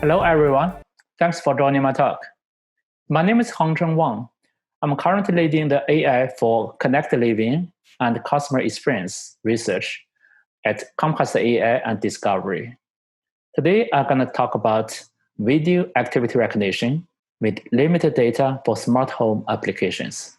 Hello, everyone. Thanks for joining my talk. My name is Hongcheng Wang. I'm currently leading the AI for Connected Living and Customer Experience research at Comcast AI and Discovery. Today, I'm going to talk about video activity recognition with limited data for smart home applications.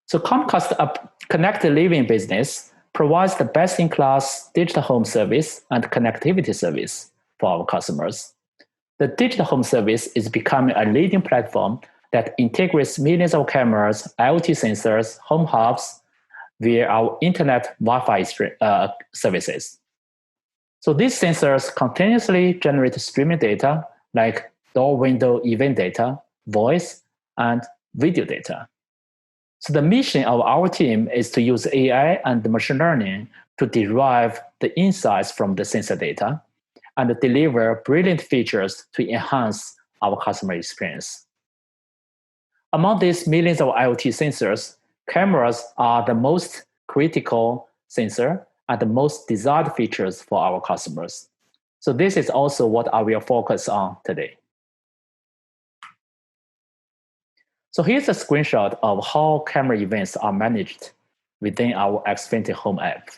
So Comcast Connected Living business provides the best-in-class digital home service and connectivity service for our customers. The digital home service is becoming a leading platform that integrates millions of cameras, IoT sensors, home hubs via our internet Wi-Fi services. So these sensors continuously generate streaming data like door window event data, voice, and video data. So the mission of our team is to use AI and machine learning to derive the insights from the sensor data and deliver brilliant features to enhance our customer experience. Among these millions of IoT sensors, cameras are the most critical sensor and the most desired features for our customers. So this is also what I will focus on today. So here's a screenshot of how camera events are managed within our Xfinity Home app.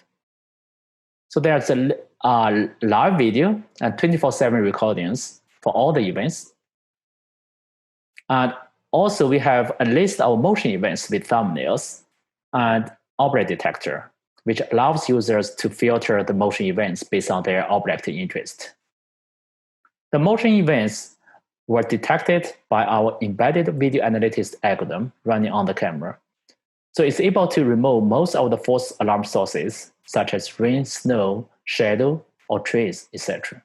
So there's a live video and 24/7 recordings for all the events. And also we have a list of motion events with thumbnails and object detector, which allows users to filter the motion events based on their object interest. The motion events were detected by our embedded video analytics algorithm running on the camera. So it's able to remove most of the false alarm sources, such as rain, snow, shadow, or trees, etc.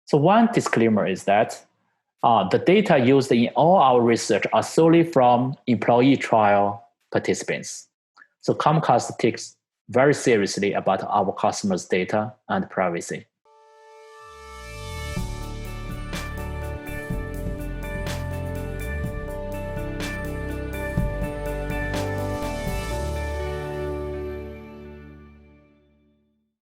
So one disclaimer is that the data used in all our research are solely from employee trial participants. So Comcast takes very seriously about our customers' data and privacy.